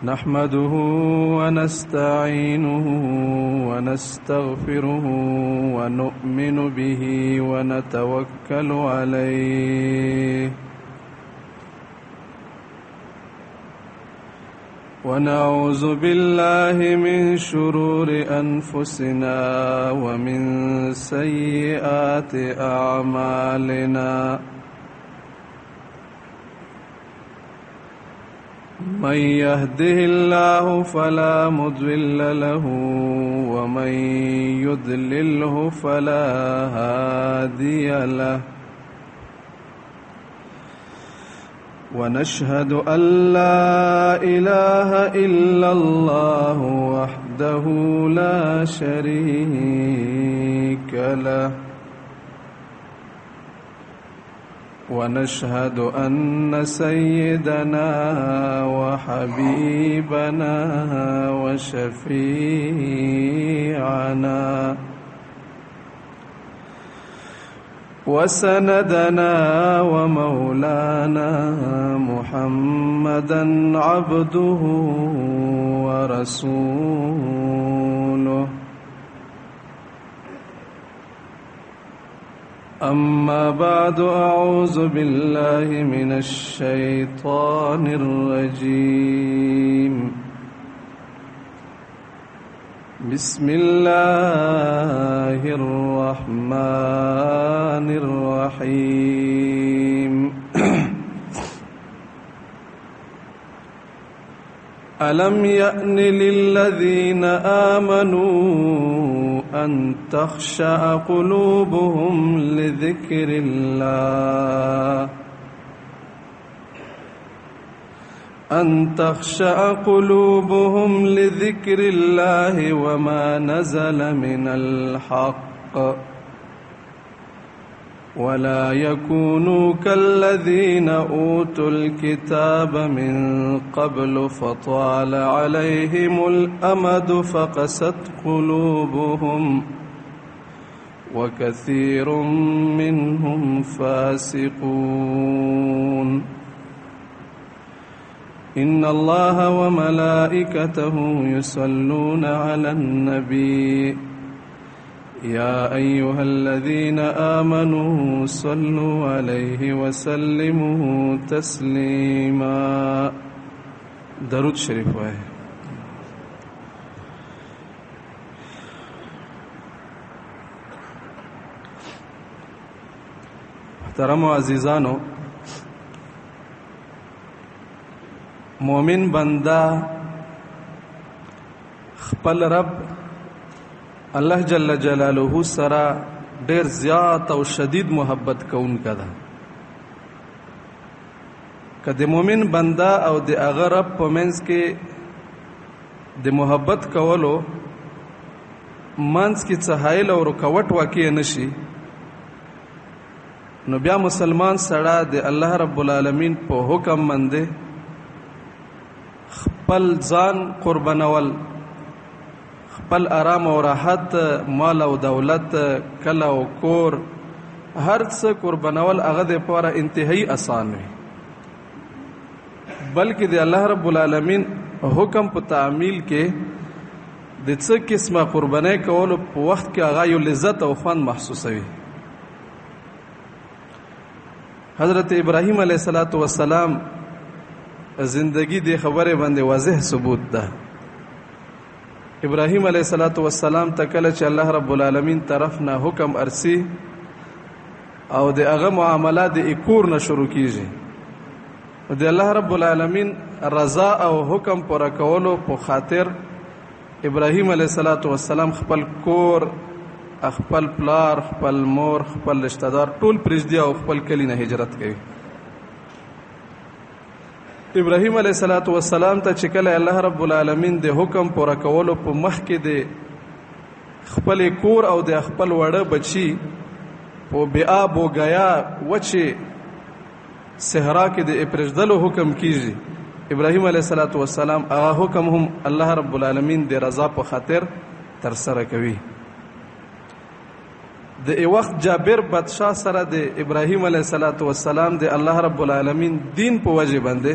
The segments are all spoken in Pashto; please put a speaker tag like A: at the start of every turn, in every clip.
A: نحمده ونستعينه ونستغفره ونؤمن به ونتوكل عليه ونعوذ بالله من شرور أنفسنا ومن سيئات أعمالنا من يهده الله فلا مضل له ومن يضلله فلا هادي له ونشهد أن لا إله إلا الله وحده لا شريك له ونشهد أن سيدنا وحبيبنا وشفيعنا وسندنا ومولانا محمدا عبده ورسوله أما بعد أعوذ بالله من الشيطان الرجيم بسم الله الرحمن الرحيم ألم يأن للذين آمنوا أن تخشع قلوبهم لذكر الله أن تخشع قلوبهم لذكر الله وما نزل من الحق ولا يكونوا كالذين أوتوا الكتاب من قبل فطال عليهم الأمد فقست قلوبهم وكثير منهم فاسقون إن الله وملائكته يصلون على النبي يا أيها الذين آمنوا صلوا عليه وسلموا تسليما درود شریف وائے. محترم و عزیزانو، مومن بندہ خپل رب الله جل جلاله سره ډیر زیات او شدید محبت کوونکی ده. که د مؤمن بنده او د هغه رب په منځ کې د محبت کولو منځ کې څه حایل او رکاوټ واقع نشي، نو بیا مسلمان سره د الله رب العالمین په حکم باندې خپل ځان قربانول، خپل آرام او راحت، مال او دولت، کله او کور، هر څه قربانول هغه د پاره انتهایی آسان وي، بلکې د الله رب العالمین حکم په تعمیل کې د څه قسمه قربانۍ کولو په وخت کې هغه یو لذت او خوند محسوسوي. حضرت ابراهیم علیه السلام زندگی د خبره باندې واضح ثبوت ده. ابراهیم علیه السلام ته کله چې الله رب العالمین طرف نه حکم ارسی او د هغه معاملات د کور نه شروع کیږي، د الله رب العالمین رضا او حکم پوره کولو په خاطر ابراهیم علیه السلام خپل کور، خپل پلار، خپل مور، خپل رشتہ دار ټول پرېږدي او خپل کلی نه هجرت کوي. ابراهیم علیه السلام ته چې کله الله رب العالمین د حکم پوره کولو په مخ کې د خپل کور او د خپل وړه بچی په بیاب و غیا وچه صحرا کې د پرېږدلو حکم کیږي، ابراهیم علیه السلام هغه حکم هم الله رب العالمین د رضا په خاطر تر سره کوي. د وخت جابر بادشاہ سره د ابراهیم علیه السلام د الله رب العالمین دین په وجه باندې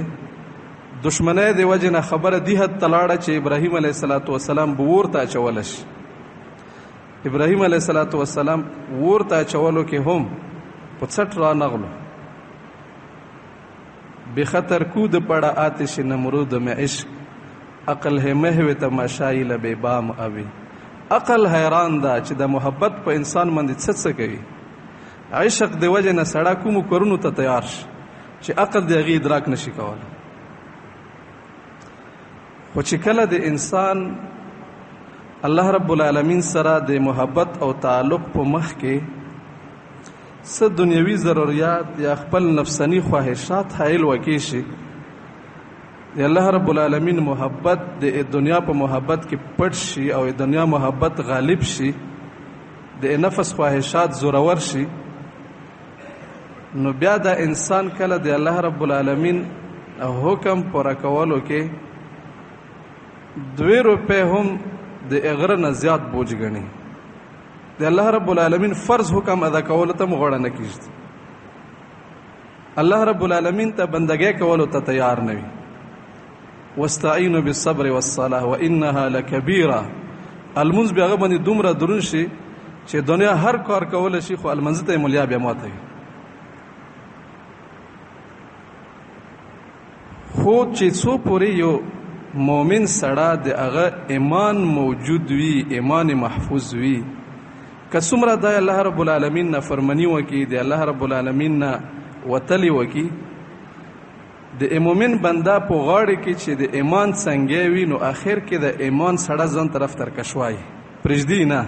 A: دشمنۍ د وجې نه خبره دې حد ته لاړه چې ابراهیم علیه السلام به اور ته اچولی شي. ابراهیم علیه السلام اور ته اچولو کې هم په څټ را نغلو. بخطر کود پڑا آتش نمرود میں عشق، عقل ہے محو تماشائی لبے بام اوی. عقل حیران دا چې د محبت په انسان باندې څه کوي. عشق د وجې نه سړی کومو کارونو ته تیار شي چې عقل د هغې ادراک نشي کولی. خو چې کله د انسان الله رب العالمین سره د محبت او تعلق په مخ کې څه دنیوي ضرورت یا خپل نفسانی خواهشات حایل وکړي شي، د الله رب العالمین محبت د دنیا په محبت کې پټ شي او د دنیا محبت غالب شي، د نفس خواهشات زورور شي، نو بیا د انسان کله د الله رب العالمین حکم پوره کولو کې 2 روپۍ هم د اغره نه زیات بوج ګڼي. د الله رب العالمین فرض حکم ادا کولو ته مغوړه نه کیږي. الله رب العالمین ته بندګۍ کولو ته تیار نه وي. واستعینوا بالصبر والصلاة وانها لکبیره. المنځ بیا هغه باندې دومره درون شي چې دنیا هر کار کولی شي، خو المنځ ته یې ملیا بیا ماتوي. خو چې څو پورې یو مومن سړی د هغه ایمان موجود وي، ایمان محفوظ وي، که څومره د الله رب العالمین نه فرمانی وکړي، د الله رب العالمین نه وتلی وکړي، د مومن بنده په غاړه کې چې د ایمان څنګه وي، نو آخر کې د ایمان سړی ځان طرف ترکشوای پرېږدي نه.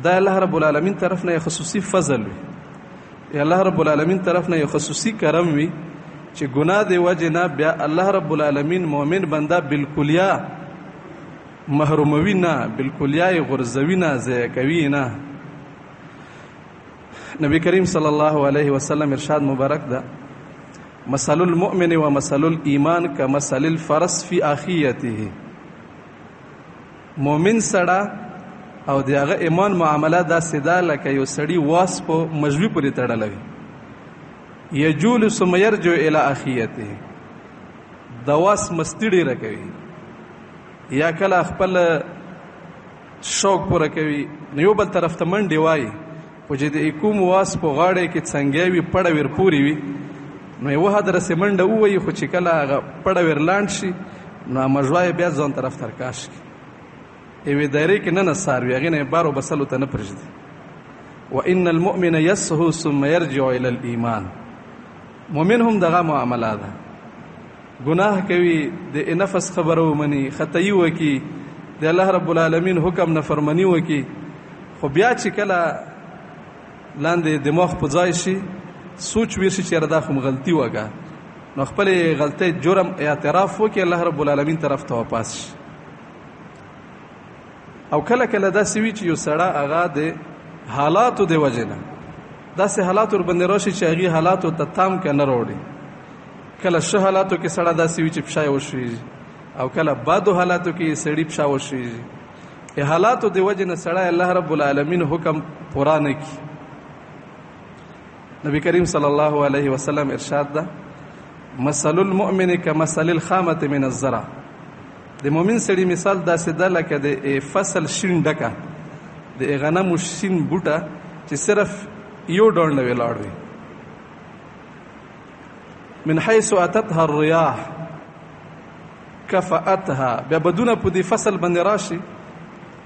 A: د الله رب العالمین طرف نه یو خصوصي فضل وي، الله رب العالمین طرف نه یو خصوصي کرم وي چې ګناه د وجې نه بیا الله رب العالمین مؤمن بنده بالکلیه محروموي نه، بالکلیه یې غورځوي نه، ضایع کوي نه. نبی کریم صلی الله علیه وسلم ارشاد مبارک ده: مثل المؤمن و مثل الایمان کمثل الفرس فی اخیته. مؤمن سړی او د هغه ایمان معامله داسې ده لکه یو سړي واس په مژوي پورې تړلی وي. یجول ثم یرجع الی اخیته. د واس مستي ډېره کوي، یا کله خپل شوق پوره کوي نو یو بل طرف ته منډې وایي، خو چې د کوم واس په غاړه کې څنګه وي پړه ور پورې وي، نو یوه هدرسې منډه ووایي، خو چې کله هغه پړه ور لاند شي نو مژوه یې بیا ځان طرف ترکاش کړي، یوې دایرې کې نه نڅاروي، هغې نه یې بارو بسلو ته نه پرېږدي. وان المؤمن یسهو ثم یرجع الی الایمان. مؤمن هم دغه معامله ده، گناه کوي، د نفس خبره ومني، خطایي وکي، د الله رب العالمین حکم نه فرمانی وکي، خو بیا چې کله لاندې دماغ په ځای شي، سوچ ویشي چې دا خو غلطي وکړه، نو خپل غلطۍ جرم اعتراف وکي، الله رب العالمین طرف ته واپس شي. او کله کله داسې وي چې یو سړی هغه د حالاتو د وجې نه داسې حالات ورباندې راشي چې هغې حالاتو ته تام که نه راوړي. کله ښه حالاتو کې سړی داسې وي چې پښه یې وشویږي، او کله بدو حالاتو کې سړي پښه وشویږي. حالاتو د وجې نه سړی الله رب العالمین حکم پوره نه کړي. نبی کریم صلی الله علیه وسلم ارشاد ده: مثل المؤمن کمثل الخامة من الزرع. د مؤمن سړي مثال داسې ده لکه د فصل شین ډکه، د غنمو شین بوټه چې صرف یو ډول نه ولاړ وي. من حيث اتتها الرياح کفأتها. بیا بدونه په دې فصل باندې راشي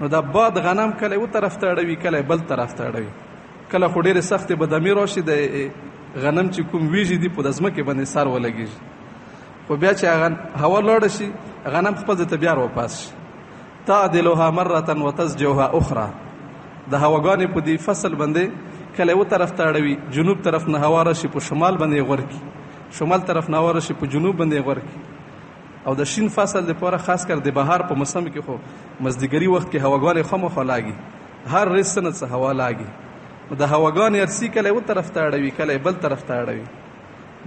A: نو دا باد غنم کله یو طرف ته اړوي، کله بل طرف ته اړوي، کله خو ډېرې سختې بدامي راشي، د غنم چې کوم ویژې دي په د ځمکې باندې سر ولګېږي، خو بیا چې هوا لاړه شي غنم خپل ځای ته بیا واپس شي. تعدلها مرة وتزجرها اخرى. د هواګانې په دې فصل باندې کله یو طرف ته اړوي، جنوب طرف نه هوا راشي په شمال باندې غورکي، شمال طرف نه هوا راشي په جنوب باندې غورکي. او د شین فصل لپاره خاص کر د بهار په موسم کې خو مزدګري وخت کې هواګانې خامخا لاګي، هر ریس سنه څه هوا لاګي، نو د هواګانې ارسي کله یو طرف ته اړوي، کله بل طرف ته اړوي.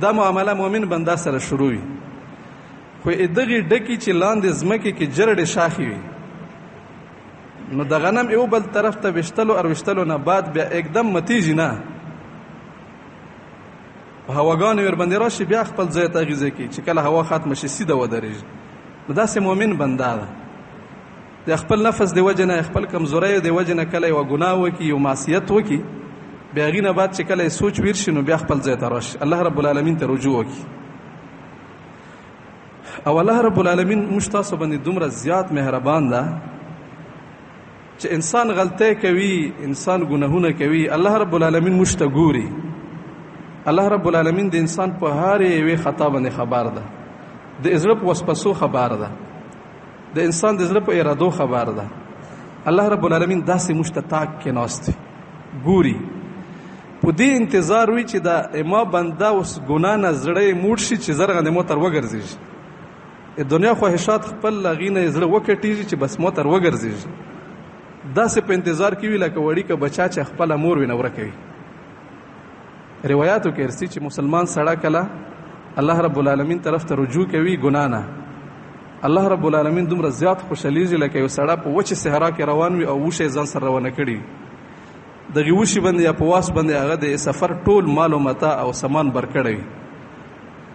A: دا معامله مؤمن بنده سره شروع وي. خو دغې ډکې چې لاندې ځمکې کې جرړې شاخې وي، نو د غنم یو بل طرف ته وشتلو او وشتلو نه بعد بیا एकदम متیږي نه، هواګانې ورباندې راشي بیا خپل ځای ته اغېزه کوي چې کله هوا ختمه شي سیده ودرېږي. نو داسې مؤمن بنده ده د خپل نفس د وجې نه خپل کمزوریو د وجې نه کله یوه ګناه وکړي یو معصیت وکړي بیا هغې نه بعد چې کله یې سوچ ویر شي نو بیا خپل ځای ته راشي الله رب العالمین ته رجوع وکړي. او الله رب العالمین موږ تاسو باندې دومره زیات مهربان ده چې انسان غلطۍ کوي انسان ګناهونه کوي الله رب العالمین موږ ته ګوري. الله رب العالمین د انسان په هرې یوې خطا باندې خبر ده د زړه په وسوسو خبر ده د انسان د زړه په ارادو خبر ده. الله رب العالمین داسې موږ ته تاک کې ناست ګوري په دې انتظار وي چې دا ما بنده اوس ګناه نه زړه یې موړ شي چې زر غندې موتر وګرځېږي د دنیا خواهشات خپل هغې نه یې زړه وکټېږي چې بس موتر وګرځېږي داسې په انتظار کې وي لکه وړي که بچا چې خپله مور وي نه ورکه وي. روایاتو کې ارسي چې مسلمان سړی کله الله رب العالمین طرف ته رجوع کوي ګناه نه الله رب العالمین دومره زیات خوشحالیږي لکه یو سړی په وچې صحرا کې روان وي او وښه یې ځان سره روانه کړي دغې وښې باندې یا په واس باندې هغه د سفر ټول مال و متاع او سامان بر کړی وي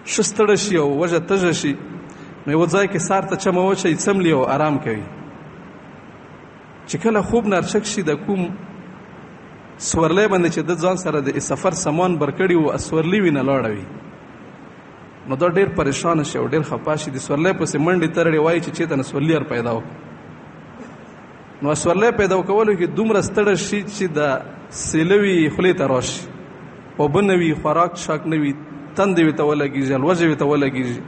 A: ښه ستړی شي او وږه تږه شي نو یوه ځای کې سار ته چمه وچوي څملي او آرام کوي چې کله خوب نارچک شي د کوم سورلی باندې چې د ځان سره د سفر سامان بر کړي و سورلی وي نه لاړه وي نو دا ډېر پریشانه شي او ډېر خفه شي د سورلی پسې منډې ترړې وایي چې چېرته نه سورلي پیدا وکړو نو سورلی پیدا کولو کې دومره ستړی شي چې د سیله وي خولې ته راشي اوبه نه وي خوراک شاک نه وي تندې وي ته ولګېږي الوژې وي ته ولګېږي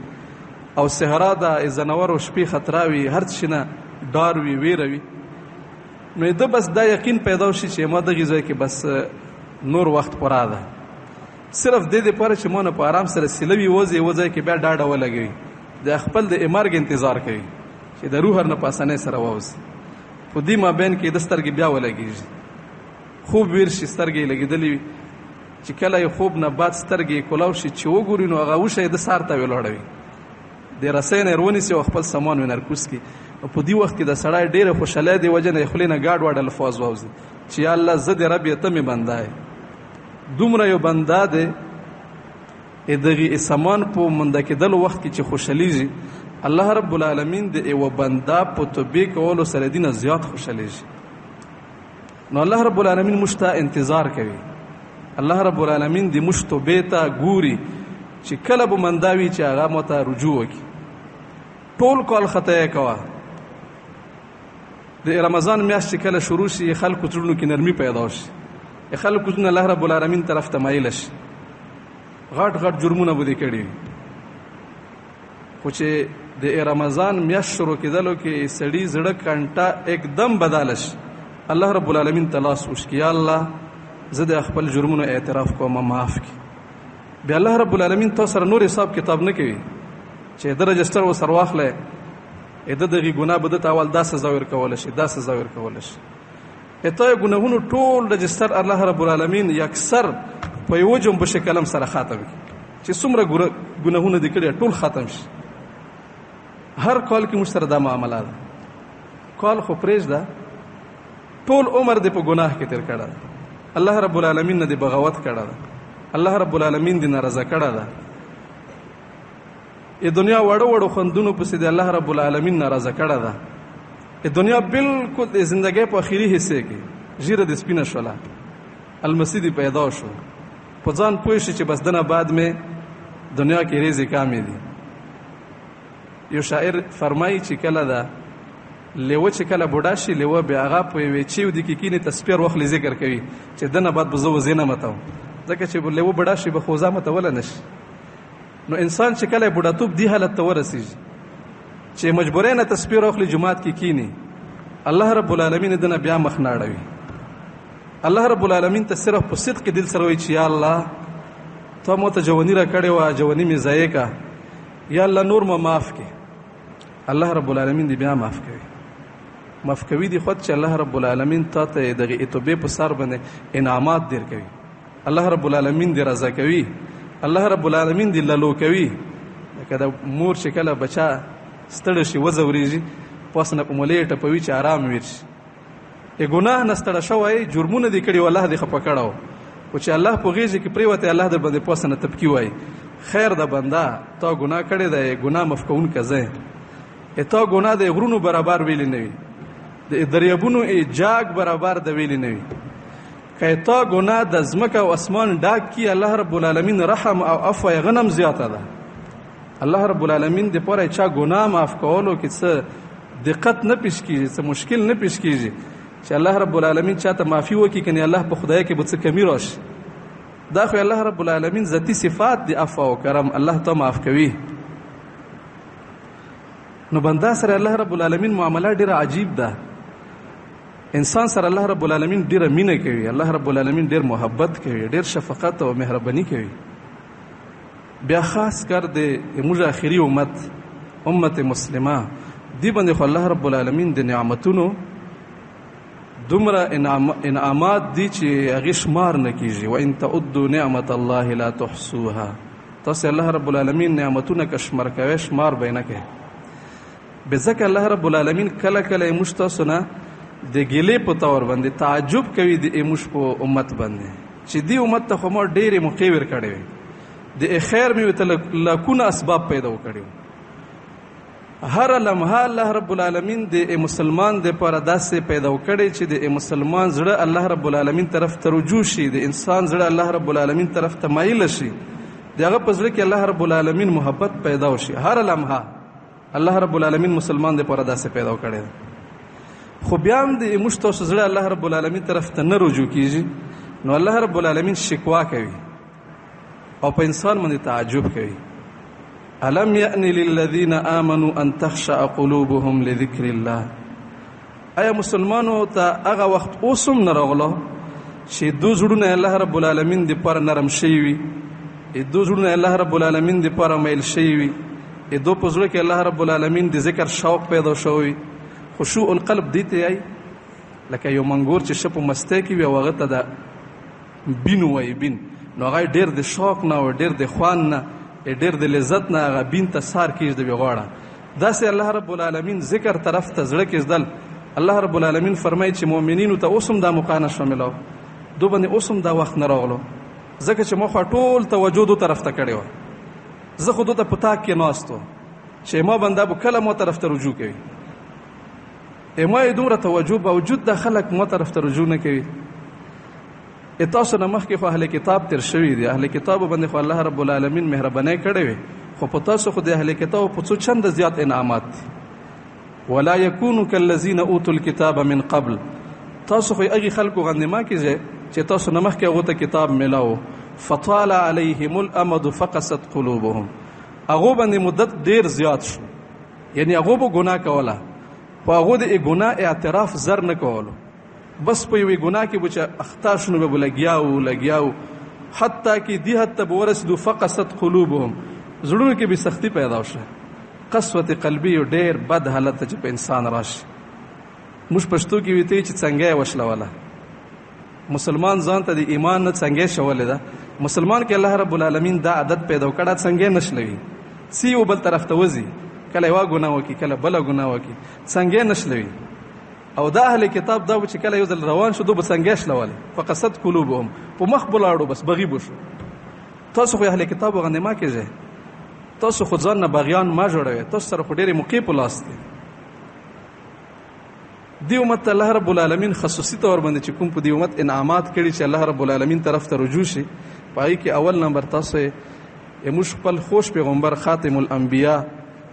A: او صحرا د ځناورو شپې خطره وي هر څه نه ډار وي ویره وي نو ده بس دا یقین پیدا شي چې ما دغې ځای کې بس نور وخت پوره ده صرف دې دپاره چې ما نه په آرام سره سیله وي وځي یوه ځای کې بیا ډاډه ولګوي د خپل د مرګ انتظار کوي چې د روح نه په اسانۍ سره ووځي په دې مابین کې د سترګې بیا ولګېږي خوب ویر شي سترګې یې لګېدلې وي چې کله یې خوب نه بعد سترګې یې کولاو شي چې وګوري نو هغه وښه یې د سار ته ولاړوي د رسۍ نه یې ونیسي او خپل سامان وي نرکوس کړي په دې وخت کې د سړی ډېره خوشحالۍ د وجې نه یې خولې نه ګاډ واډ الفاظ واوځي چې یا الله زه د رب یې ته مې بنده یې دومره یو بنده دی دغې سامان په منده کېدلو وخت کې چې خوشحالیږي الله رب العالمین د یوه بنده په توبې کولو سره دې نه زیات خوشحالیږي نو الله رب العالمین موږ ته انتظار کوي الله رب العالمین د موږ توبې ته ګوري چې کله به منده وي چې هغه مو ته رجوع وکړي ټول کال خطا یې کوه د رمضان میاشت چې کله شروع شي خلکو زړونو کې نرمي پیدا شي خلکو زړونه الله رب العالمین طرف ته مایله شي غټ غټ جرمونه به دې کړي خو چې د رمضان میاشت شروع کېدلو کې سړي زړه کنټه एकदम بدله شي الله رب العالمین ته لاس وشکي یا الله زه د خپل جرمونو اعتراف کوم معاف کړي بیا الله رب العالمین تاسو سره نور حساب کتاب نه کوي چې د رجسټر ورسره واخلی د دغې ګناه به دته اول دا سزا ورکولی شي دا سزا ورکولی شي تا یې ګناهونو ټول رجسټر الله رب العالمین یکسر په یوه جنبش کلم سره ختم کړي چې څومره ګناهونه دې کړي ټول ختم شي هر کال کې موږ سره دا معامله ده کال خو پرېږده ټول عمر دې په ګناه کې تېر کړی ده الله رب العالمین نه دې بغاوت کړی ده الله رب العالمین دې نارضه کړی ده دنیا وړو وړو خوندونو پسې د الله رب العالمین ناراضه کړی ده دنیا بالکل د زندګۍ په اخري حصے کې ژیره د سپینه شوله المسیح دې پیدا شو په ځان پوه شي چې بس دنه بعد مې دنیا کې ریزې کامې دي یو شاعر فرمایي چې کله ده لیوه چې کله بوډا شي لیوه بیا هغه په یوې چیودي کې کینې تسپیر وخلي ذکر کوي چې دنه بعد به زه وزې نه متوم ځکه چې لیوه بوډا شي به خوځه متوله نه شي نو انسان چې کله بوډاتوب دی حالت ته ورسیږي چې مجبورۍ نه تسبیح واخلي جماعت کې کینی الله رب العالمین دنه بیا مخ نه اړوي الله رب العالمین ته صرف په صدق دل سره وایي چې یا الله ته مو ته جوانی را کړې وه جوانی مې ضایع کا یا الله نور ما معاف کړي الله رب العالمین دې بیا معاف کوي معاف کوي دې خود چې الله رب العالمین تا ته دغه توبې په سر باندې انعامات در کوي الله رب العالمین دې رضا کوي الله رب العالمین دې لالو کوي لکه د مور چې کله بچا ستړی شي وځورېږي پاس نه په مولې ټپوي چې آرام ویر شي ګناه نه ستړی شوی جرمونه دې کړي والله دې خفه کړی خو چې الله په غېږ کې پرېوتی الله در باندې پوسه نه تبکي وایي خیر د بنده تا ګناه کړې ده ګناه معاف کوونکی زه یم تا ګناه د غرونو برابر ویلې نه وي د دریابونو جاګ برابر د ویلې نه وي که تا ګناه د ځمکه او اسمان ډاک کي الله رب العالمین رحم او عفو یې غنم زیاته ده الله رب العالمین د پاره چا ګناه معاف کولو کې څه دقت نه پیش کیږي څه مشکل نه پیش کیږي چې الله رب العالمین چاته معافي وکړي کني الله په خدای کې به څه کمی راشي دا خو الله رب العالمین ذاتی صفات دی عفو او کرم الله ته معاف کوي نو بنده سره الله رب العالمین معامله ډیره عجیب ده انسان سره الله رب العالمین ډیره مینه کوي الله رب العالمین ډیر محبت کوي ډیر شفقت او مهرباني کوي بیا خاص کر د موږ اخري امت مسلمه دی باندې خو الله رب العالمین د نعمتونو دومره انعامات دي چې هغې شمار نه کیږي وان تعدوا نعمت الله لا تحصوها تاسې الله رب العالمین نعمتونه که شمار کوئ شمار به یې نه کوي بځکه الله رب العالمین کله کله یې موږ تاسو نه د ګیلې په طور باندې تعجب کوي د موږ په امت باندې چې دې امت ته خو ما ډېرې موقع ورکړې وې د خیر مې ورته لاکونه اسباب پیدا وکړي هر لمحه الله رب العالمین د مسلمان د پاره داسې پیدا وکړي چې د مسلمان زړه الله رب العالمین طرف ته رجوع شي د انسان زړه الله رب العالمین طرف ته مایل شي دغه په زړه کې الله رب العالمین محبت پیدا وشي هر لمحه الله رب العالمین مسلمان د پاره داسې پیدا وکړي خو بیا هم د موږ تاسو زړه الله رب العالمین طرف ته نه رجوع کیږي نو الله رب العالمین شکوا کوي او په انسان باندې تعجب کوي الم یأن للذین آمنوا ان تخشع قلوبهم لذکر الله آیا مسلمانو ته هغه وخت اوسم نه راغله چې دو زړونه الله رب العالمین د پر نرم شي وي دو زړونه الله رب العالمین د پر میل شي وي دو په زړه کې الله رب العالمین د ذکر شوق پیدا شوی خشوع القلب دی ته ای لکه یو منګور چې شپ مسته کې وي هغه ته د بین وای بین نو هغه ډیر د شوق نه او ډیر د خوان نه ډیر د لذت نه هغه بین ته سار کېږي د غواړه داسې الله رب العالمین ذکر طرف ته زړه کې ځدل الله رب العالمین فرمایي چې مؤمنینو ته اوسم دا مقانه شاملو دو باندې اوسم دا وخت نه راغلو ځکه چې مخ ټول توجه دو طرف ته کړی و زه خو ته پتا کې ناستو چې ما بنده به کله مو طرف ته رجوع کوي ما دومره توجه باوجود د خلک مو طرف ته رجوع نه کوي تاسو نه مخکې خو اهل کتاب تر شوي دي اهل کتاب باندې خو الله رب العالمین مهرباني کړې وي خو په تاسو خو د اهل کتاب په څو چنده زیات انعامات دي ولا يكونوا كالذين اوتوا الكتاب من قبل تاسو خو هغه خلکو غندې ما کیږي چې تاسو نه مخکې هغه ته کتاب ملاو فطال عليهم الامد فقست قلوبهم هغه باندې مدت ډیر زیات شو یعنی هغه به ګناه کوله خو هغه د ګناه اعتراف زر نه کولو بس په یوې ګناه کې چې اخطا شنو به لګیاو حتی کې دی حتی به ورسېدو فقست قلوبهم زړونو کې به سختی پیدا وشه قسوت قلبي ډېر بد حالت چې په انسان راشي موږ پښتو کې ویته چې څنګه وشلوله مسلمان ځان ته د ایمان نه څنګه شولې ده مسلمان کې الله رب العالمین دا عادت پیدا کړه څنګه نشلوي سی او بل طرف ته وځي کله یو ګناه وکي کله بل ګناه وکي څنګه نشلوي او دا اهل کتاب دا چې کله یو ځل روان شو دو بسنګ شلول فقصد قلوبهم په مخ بلاړو بس بغي بشو تاسو خو اهل کتاب غنه ما کېږي تاسو خو ځان نه باغیان ما جوړوي تاسو سره خو ډېرې موقع په لاس دي دی امت الله رب العالمین خصوصي تور باندې چې کوم په دی امت انعامات کړي چې الله رب العالمین طرف ته رجوع شي پای کې اول نمبر تاسو یې موږ خپل خوش پیغمبر خاتم الانبیاء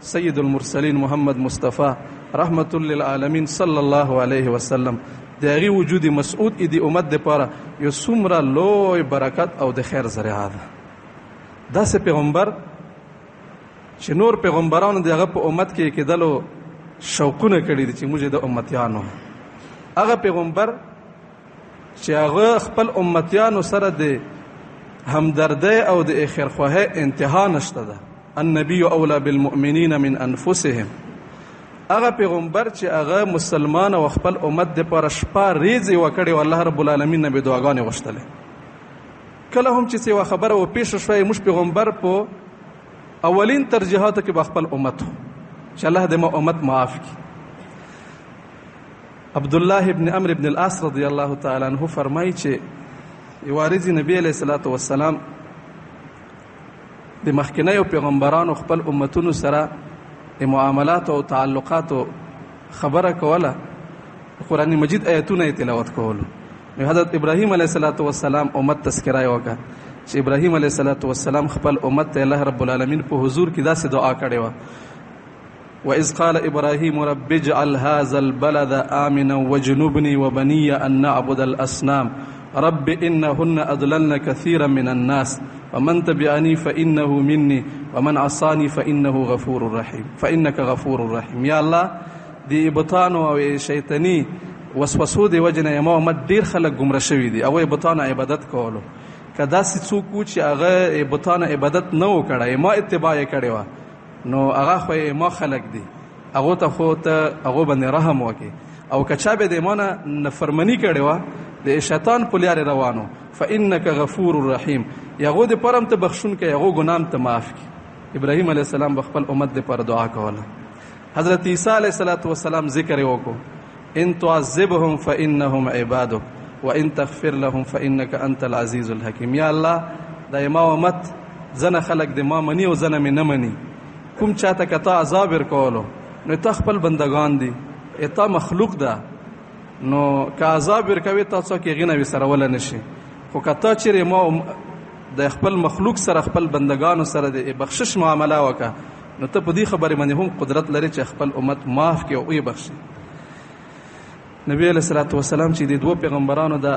A: سید المرسلین محمد مصطفی رحمت للعالمین صلی الله علیه وسلم دغه وجود مسعود دی امت د پاره یو څومره لوی برکت او د خیر ذریعہ ده داسې پیغمبر چې نور پیغمبرانو دغه په امت کې کېدلو شوقونه کړي دي چې موږ د امتیانو هغه پیغمبر چې هغه خپل امتیانو سره د همدردی او د خیرخواهی انتها نشته ده النبی اولا بالمؤمنین من انفسهم هغه پیغمبر چې هغه مسلمان او خپل امت د پر شپه ریزي وکړي او الله رب العالمین نبی دعاګانې وشتله کله هم چې څه خبره و پیښ شوه موږ پیغمبر په اولین ترجیحات کې خپل امت چې الله دې ما امت معاف کړي عبد الله ابن عمرو ابن العاص رضی الله تعالی عنہ فرمایي چې یوارځي نبی علیه الصلاۃ والسلام د مخکنیو پیغمبرانو خپل امتونو سره د معاملات او تعلقات خبره کوله، قرآن مجید آیتونه تلاوت کولو. حضرت ابراهیم علیه السلام امت تذکرہ وکړه چې ابراهیم علیه السلام خپل امت ته الله رب العالمین په حضور کې داسې دعا کړې وه: وإذ قال إبراهيم رب اجعل هذا البلد آمنا وجنبني وبني أن نعبد الأصنام رب إنهن أضللن كثيرا من الناس ومن تبعني فإنه مني ومن عصاني فإنه غفور رحيم فإنك غفور رحيم. یا الله دی بطانو او شیطانی وسوسو دی وجنه یما امت ډیر خلک گمراه شوي دي او بطانو عبادت کولو. کدا سې څوک چې هغه بطانو عبادت نه وکړي ما اتباع یې کړی و نو هغه خو ما خلق دي، هغه ته خو ته هغه باندې رحم وکي، او کچا به د مانه نفرمانی کړي و د شیطان په لار روانو فإنك غفور رحیم، یغه د پرم ته بخښون کې یغه ګنام ته معاف کی. ابراهیم علیه السلام خپل امت د پر دعا کوله. حضرت عیسی علیه السلام ذکر وکړو: ان تعذبهم فإنهم عبادك وان تغفر لهم فإنك انت العزیز الحکیم. یا الله د ما امت زنه خلق د ما منی او زنه مې نه منی، کوم چاته کتا عذاب ورکولو نو تا خپل بندگان دي، اتا مخلوق ده، نو که عذاب ورکوي تاسو کې غینه وسرول نشي، خو کتا چیرې ما د خپل مخلوق سره خپل بندگانو سره د بخشش معامله وکړه نو ته په دې خبره باندې هم قدرت لري چې خپل امت معاف کړي او یې بخشي. نبی علیہ الصلوۃ والسلام چې د دوه پیغمبرانو د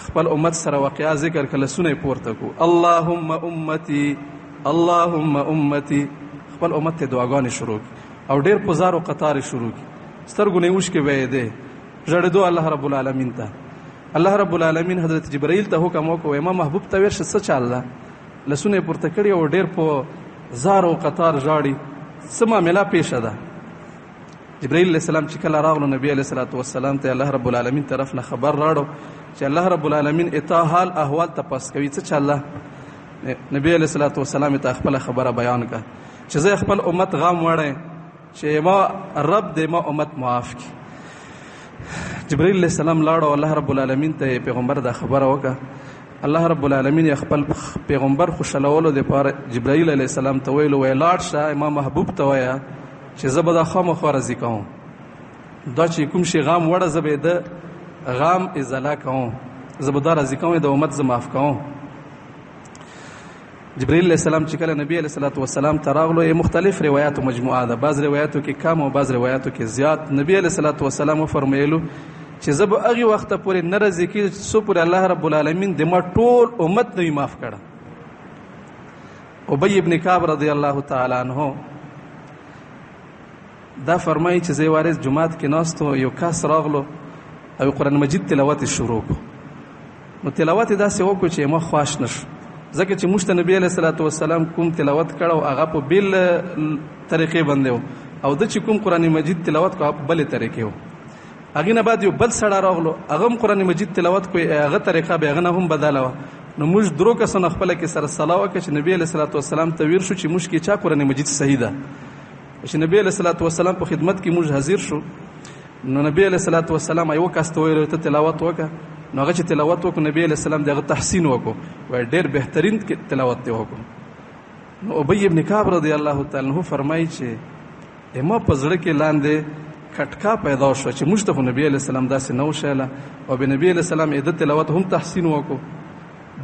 A: خپل امت سره واقعا ذکر کله سونه پورته کو: اللهم امتی اللهم امتی. خپل امت ته دعاګانې شروع او ډېر په زارو قطار شروع سترګو نه اوښکې وې دي ژړېدو الله رب العالمین ته. الله رب العالمین حضرت جبرائیل ته حکم وکړ: ما محبوب ته ورشه څه چاله لسونه پورته کړي او ډېر په زارو قطار ژاړي، څه معامله پیښه ده. جبرائیل علیه السلام چې کله راغلو نبی علیه الصلاۃ والسلام ته الله رب العالمین طرف نه خبر راړو چې الله رب العالمین اتا حال احوال تپاس کوي څه چاله. نبی علیه الصلاۃ والسلام ته خپل خبره بیان کړه چې زه خپل امت غم وړم چې ما رب دې ما امت معاف کړي. جبرائیل علیه السلام لاړو الله رب العالمین ته پیغمبر دا خبره وکړه. الله رب العالمین خپل پیغمبر خوشالولو د پاره جبرائیل علیه السلام ته ویلو: وای لاړ شه ما محبوب ته وایا چې زه به دا خامخا راضي کوم، دا چې کوم شي غم وړه زه به د غم ازاله کوم، زه به دا راضي کوم، د امت زه معاف کوم. جبرائیل علیه السلام چې کله نبی علیه الصلاۃ والسلام ته راغلو یې مختلف روایتو مجموعه ده، بعض روایتو کې کم او بعض روایتو کې زیات. نبی علیه الصلاۃ والسلام فرمایلو چې زه به هغه وخت پورې نه راضي کېږم چې څو پورې الله رب العالمین د ما ټول امت نه معاف کړه. ابی ابن کعب رضی الله تعالی عنہ دا فرمایي چې زه وارث جمعات کې ناستو، یو کس راغلو او قرآن مجید تلاوت شروع کو. نو تلاوت داسې وکړو چې ما خوښ نشو، ځکه چې موږ ته نبی علیه الصلاۃ والسلام کوم تلاوت کړو هغه په بل طریقې باندې و او د چې کوم قرآن مجید تلاوت کو په بل طریقې و. هغې نه بعد یو بل سړی راغلو هغه هم قرآن مجید تلاوت کوي، هغه طریقه به هغه نه هم بدله وه. نو موږ درو کسانو خپله کې سره صلاح وکړه چې نبی علیه الصلاۃ والسلام ته ویل شو چې موږ کې چا قرآن مجید صحیح ده. چې نبی علیه الصلاۃ والسلام په خدمت کې موږ حاضر شو نو نبی علیه الصلاۃ والسلام یو کس ته ویل ته تلاوت وکړه. نو هغه چې تلاوت وکړو نبی علیه السلام دغه تحسین وکړو، وای ډېر بهترین تلاوت دی وکړو. نو ابی ابن کعب رضی الله تعالی عنہ فرمایي چې ما په زړه کې لاندې کټکا پیدا شو چې موږ ته نبی علیه السلام داسې نه وشاله او به نبی علیه السلام د تلاوت هم تحسین وکړو.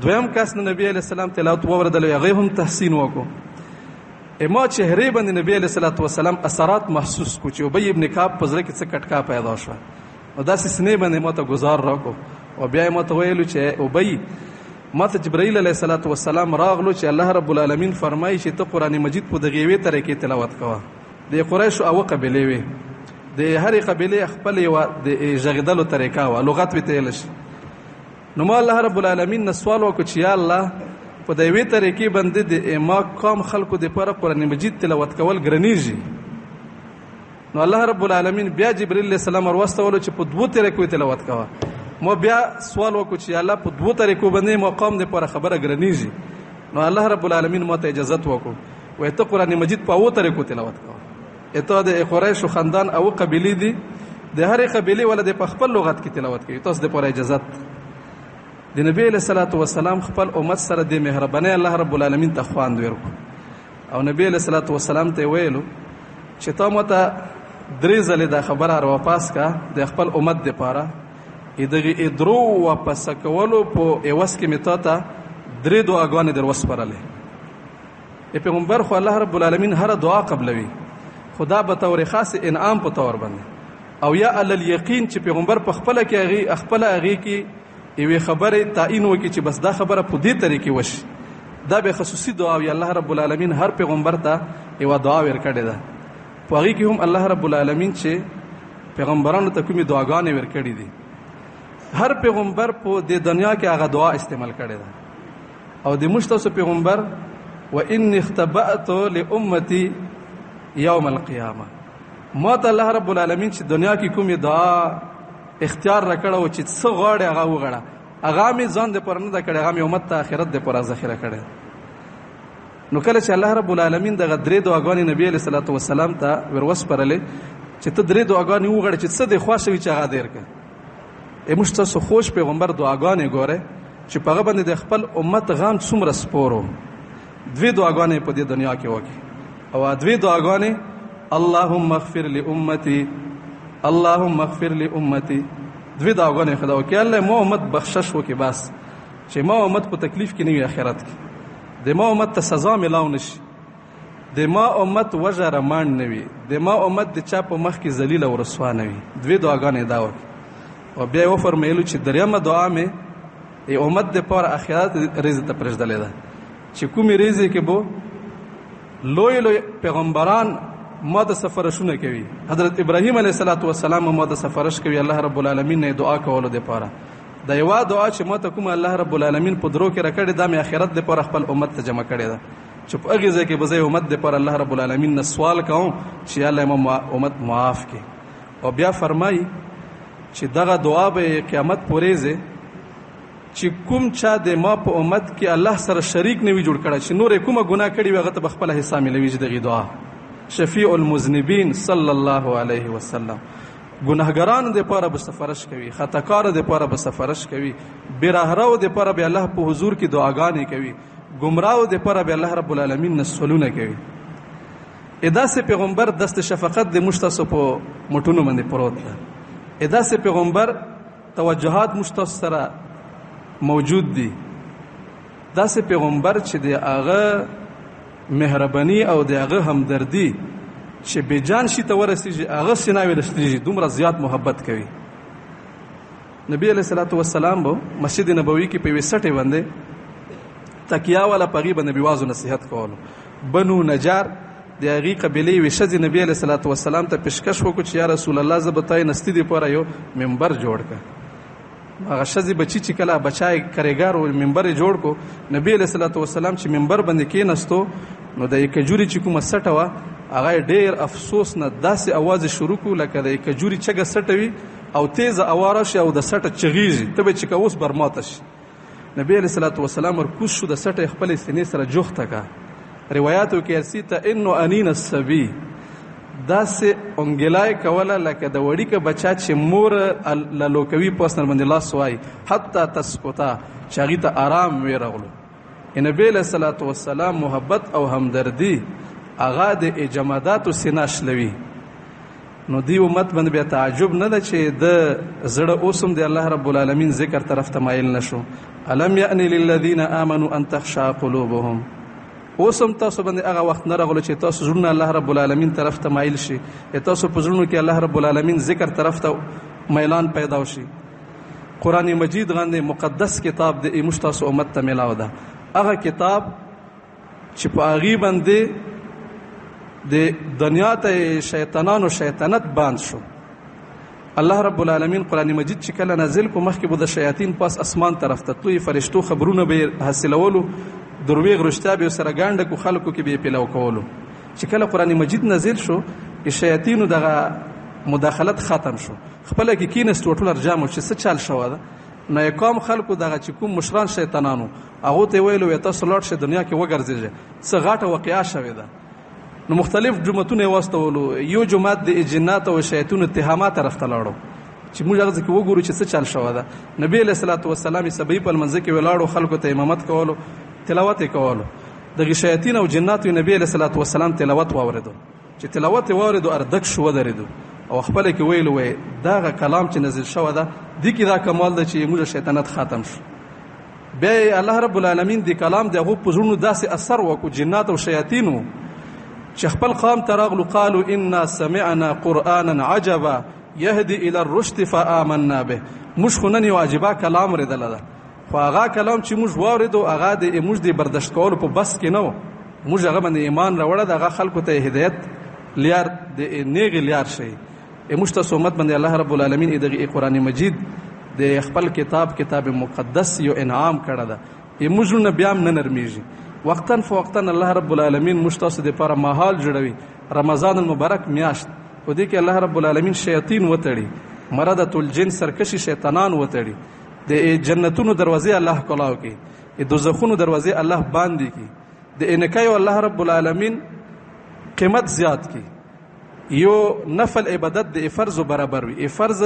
A: دویم کس نبی علیه السلام تلاوت ووردل هغه هم تحسین وکړو. ما چهره باندې نبی علیه الصلاۃ والسلام اثرات محسوس کو چې ابی ابن کعب په زړه کې څه کټکا پیدا شو او داسې سینې باندې ما ته گزار راکو او بیا ما ته ویلو چې ابی ما ته جبرائیل علیه الصلاۃ والسلام راغلو چې الله رب العالمین فرمایي چې ته قرآن مجید په دغه یوې طریقې تلاوت کوه. د قریش او قبیلې وي، د هرې قبیلې خپل یو د ژغېدلو طریقه وه، لغت به ته ویلی شي. نو ما الله رب العالمین نه سوال وکړو چې یا الله په د یوې طریقې باندې د ما قوم خلکو دپاره قرآن مجید تلاوت کول ګرانیږي. نو الله رب العالمین بیا جبرائیل علیه السلام ورواستولو چې په دوو طریقو تلاوت کوه. ما بیا سوال وکړو چې الله په دوو طریقو باندې ما قوم دپاره خبره ګرانیږي. نو الله رب العالمین ما ته اجازت وکړو، وایي ته قرآن مجید په اوو طریقو تلاوت کوه. اته د قریشو خاندان او قبیلې دي، د هرې قبیلې ولا د په خپل لغت کې تلاوت کوي، تاسو دپاره اجازت. د نبی علیه الصلاة والسلام خپل امت سره د مهربانۍ الله رب العالمین ته خواند ورکړو او نبی علیه الصلاة والسلام ته ویلو چې تا ماته 3 ځلې دا خبره راواپس کا د خپل امت دپاره دغه درو واپس کولو په عوض کې مې تا ته 3 دعاګانې در وسپارلې. پیغمبر خو الله رب العالمین هر دعا قبلوي، خدا به طور خاص انعام په طور باندې او یا علی الیقین چې پیغمبر په خپل کې خپل هغه کې یوې خبره تعین وکړي چې بس دا خبره په دې طریقې وشي، دا به خصوصي دعا وي. الله رب العالمین هر پیغمبر ته یو دعا ورکړې ده، په هغه کې هم الله رب العالمین چې پیغمبرانو ته کومې دعاګانې ورکړې دي، هر پیغمبر په دې دنیا کې هغه دعا استعمال کړې ده. او د مشتاق پیغمبر و ان اختبأت لامتی یوم القیامه، ما ته الله رب العالمین چې دنیا کې کومې دعا اختیار راکړو چې څه غواړي هغه وغواړه، هغه مې ځان د پر نه ده کړې، هغه مې امت ته آخرت د پر ذخیره کړې. نو کله چې الله رب العالمین دغه 3 دعاګانې نبی علیه الصلاة والسلام ته وروسپارلې چې ته 3 دعاګانې وغواړې چې څه دې خوښ وي چې هغه دې ورکړه. موږ تاسو خوش پیغمبر دعاګانې ګوره چې په هغه باندې د خپل امت غم څومره سپورو. 2 دعاګانې په دې دنیا کې وکړي او 2 دعاګانې اللهم اغفر لامتی اللهم اغفر لامتی، 2 دعاګانې خدا وکړي الله مو امت بخشش وکړي، بس چې ما امت په تکلیف کې نه وي آخرت کې، د ما امت ته سزا ملاو نشي، د ما امت وجه رمان نه وي، د ما امت د چا په مخ کې ذلیل او رسوا نه وي. 2 دعاګانې دا وکړي او بیا و فرمایلو چې دریمه دعا مې امت د پاره آخرت رزق ته پرېږدلې ده چې کومې رزق کې بو لوی لوی پیغمبران ما د سفرشونه کوي. حضرت ابراهیم علیه السلام ما د سفرش کوي، الله رب العالمین نه دعا کولو د پاره دا یو دعا چې ما ته کوم الله رب العالمین په درو کې راکړې دا مې آخرت د پاره خپل امت ته جمع کړې ده چې په هغه ځای کې به زه امت د پاره الله رب العالمین نه سوال کوم چې الله ما امت معاف کړي. او بیا فرمایي چې دغه دعا به قیامت پورې زه چې کوم چا د ما په امت کې الله سره شریک نه وي جوړ کړی چې نور کومه ګناه کړې وي هغه ته خپل حساب ملوي چې دغه دعا شفیع المذنبین صلی الله علیه وسلم ګناهګارانو د پاره به سفارش کوي، خطاکار د پاره به سفارش کوي، بیراهرو د پاره به الله په حضور کې دعاګانې کوي، گمراهو د پاره به الله رب العالمین نسلونه کوي. ادا سے پیغمبر دست شفقت د مشتاق په مټونو باندې پروت ده، ادا سے پیغمبر توجهات مشتاق سره موجود دي، دا سه پیغمبر چې د هغه مهرباني او د هغه همدردی چې به جان شي ته ورسیږي هغه سیناوي رسیږي، دومره زیات محبت کوي. نبی علیہ الصلوۃ والسلام بو مسجد نبوي کې په وسټه باندې تکیا والا پغي باندې بیوازو نصیحت کولو. بنو نجار د هغه قبيله وشذ نبی علیہ الصلوۃ والسلام ته پیشکش وکړ چې یا رسول الله زبتای نستی دی پر یو منبر جوړ کړ. هغه شذ بچی چې کله بچای کریګار او منبر جوړ کو نبی علیہ الصلوۃ والسلام چې منبر باندې کې نستو نو د کجوري چې کومه سټه وا هغه ډیر افسوس نه داسې आवाज شروع کو لکه د کجوري چګه سټوي او تیز اواره شي او د سټه چغیږي ته به چې کوس برماته شي. نبی علیہ الصلوۃ والسلام ورکوش شو د سټه خپل سینې سره جوخته کا. روایتو کې ارسیته انه انین السبی داسې انګلای کوله لکه د وړي کې بچا چې مور لوکوي پسنل باندې لاس وای حتی تسکتا چاغي ته آرام ویرغلو. نبی علیہ الصلوۃ والسلام محبت او همدردی هغه د اجمادات سیناشلوي. نو دی امت باندې بیا تعجب نه ده چې د زړه اوسم دی الله رب العالمین ذکر طرف ته مایل نشو. الم یأن للذین آمنوا ان تخشع قلوبهم، اوسم تاسو باندې هغه وخت نه راغلو چې تاسو زړه الله رب العالمین طرف ته مایل شي، تاسو په زړونو کې الله رب العالمین ذکر طرف ته میلان پیدا وشي. قرآن مجید غندې مقدس کتاب د مشتاق امت ته ملاو ده، هغه کتاب چې په هغه باندې د دنیا ته شیطانانو شیطنت باند شو. الله رب العالمین قرآن مجید چې کله نازل کو مخکې به د شیاطین پاس اسمان طرف ته تلوي فرشتو خبرونه به حاصلولو، درویغ رشتیا به سره ګانډه کو خلکو کې به پیلو کولو. چې کله قرآن مجید نازل شو شیاطینو دغه مداخلت ختم شو، خپل کې کینست ټول ارجام چې څه چل شو ده نه کوم خلکو دغه چې کوم مشران شیطانانو هغه ته ویلو تاسو لاړ شئ دنیا کې وګرځئ څه غاټه واقعیا شوه ده. نو مختلف جمعتونه واستولو، یو جمعت د جنات او شیطان اتهامات طرف ته لاړو چې موږ هغه ځکه وګورو چې څه چل شوی ده. نبی علیه الصلاة والسلام سبعي په لمانځه کې ولاړو، خلکو ته امامت کولو، تلاوت یې کولو. دغه شیاطین او جنات نبی علیه الصلاة والسلام تلاوت واورېدو، چې تلاوت یې واورېدو اردک شو ودرېدو او خپله کې ویل وی دغه کلام چې نازل شوی ده دې کې دا کمال ده چې موږ شیطانت ختم شو. بیا الله رب العالمین دې کلام د هغو په زړونو داسې اثر وکړو جنات او شیاطینو چې خپل قام ته راغلو، قالو انا سمعنا قرآنا عجبا یهدي الى الرشد فآمنا به. موږ خو نن یو عجیبه کلام اورېدلی ده، خو هغه کلام چې موږ واورېدو هغه د موږ د برداشت کولو په بس کې نه و. موږ هغه باندې ایمان راوړه، د هغه خلکو ته هدایت لیار د نیغې لیار شي. موږ ته امت باندې الله رب العالمین دغه قرآن مجید د خپل کتاب مقدس یو انعام کړی ده. موږ نه بیا هم نه نرمیږي. وقتاً فوقتاً الله رب العالمین موږ تاسو دپاره ماحول جوړوي. رمضان المبارک میاشت په دې کې الله رب العالمین شیاطین وتړي، مردة الجن سرکشي شیطانان وتړي، د جنتونو دروازې الله کلاو کړي، د دوزخونو دروازې الله باندې کړي، د انکایو الله رب العالمین قیمت زیات کړي. یو نفل عبادت د فرض برابر وي، فرض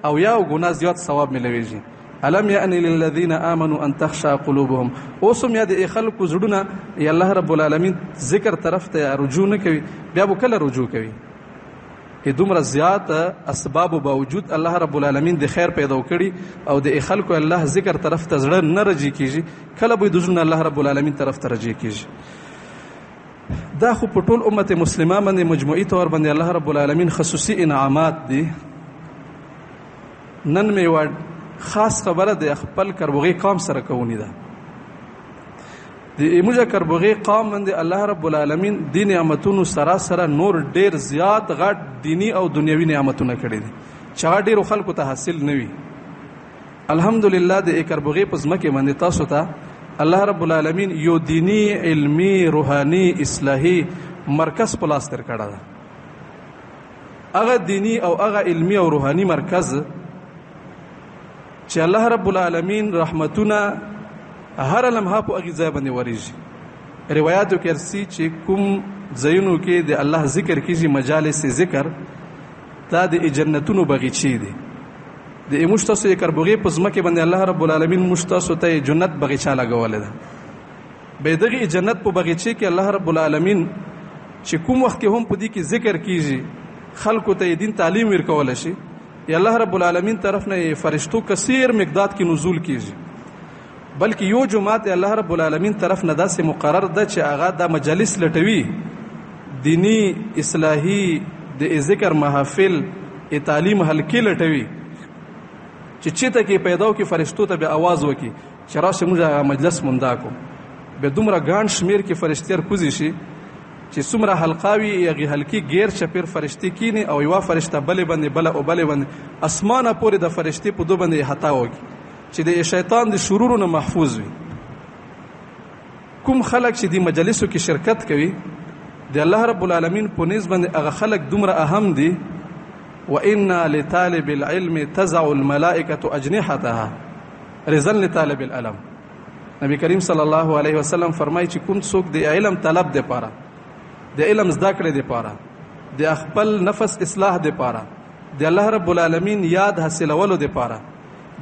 A: او یا ګناه زیات ثواب ملويږي. الم یأن للذین آمنوا ان تخشع قلوبهم. اوسم یا د خلکو زړونه یا الله رب العالمین ذکر طرف ته رجوع نه کوي، بیا به کله رجوع کوي؟ دومره زیات اسباب باوجود الله رب العالمین د خیر پیدا کړي او د خلکو الله ذکر طرف ته زړه نه رجی کیږي، کله به د زړه الله رب العالمین طرف ته رجی کیږي. دا خو په ټول امت مسلمه باندې مجموعي طور باندې الله رب العالمین خصوصي انعامات دي. نن مې وړ خاص خبره د خپل کربوغي قوم سره کوونی ده. د ایموجه کربوغي قوم باندې الله رب العالمین د نعمتونو سره نور ډیر زیات غټ دینی او دنیوي نعمتونه کړي دي چې هغه ډیرو خلکو ته حاصل نه وي. الحمدلله د کربوغي په ځمکه باندې تاسو ته الله رب العالمین یو دینی علمی روحانی اصلاحي مرکز پلاستر کړه ده. هغه دینی او هغه علمی او روحانی مرکز چې الله رب العالمین رحمتونه هر لمحه په هغه ځای باندې وريږي. روایتو کې ارسي چې کوم ځایونو کې د الله ذکر کیږي، مجالس ذکر، دا د جنتونو بغیچې دي. د مشتاسو کربوغي په ځمکه باندې الله رب العالمین مشتاسو ته جنت بغیچه لګولې ده. به دغه جنت په بغیچه کې الله رب العالمین چې کوم وخت کې هم په دې کې ذکر کیږي، خلکو ته دین تعلیم ورکول شي، یا الله رب العالمین طرف نه فرشتو کثیر مقدار کې نزول کیږي. بلکې یو جماعت الله رب العالمین طرف نه داسې مقرر ده چې هغه د مجالس لټوي، دینی اصلاحي د ذکر محافل تعلیم حلقې لټوي چې چېته کې پیدا وکړي، فرشتو ته به आवाज وکړي چې راشه موږ مجلس موندا کو. به دومره ګڼ شمیر کې فرشتي کوزي شي چې څومره حلقاوي هغه حلقې غیر چپیر فرشتي کینی او یو فرشته بلې باندې بل او بلې باندې اسمانه پورې د فرشتي په دوه باندې هتا وکړي چې د شیطان د شرورو نه محفوظ وي. کوم خلک چې د مجلسو کې شرکت کوي د الله رب العالمین په نسبت باندې هغه خلک دومره اهم دي. وان لطالب العلم تزع الملائکه اجنحتها رزا لطالب العلم. نبی کریم صلی الله علیه وسلم فرمایي چې کوم څوک د علم طلب دی پاره، د علم زده کړې دی پاره، د خپل نفس اصلاح دی پاره، د الله رب العالمین یاد حاصلولو دی پاره،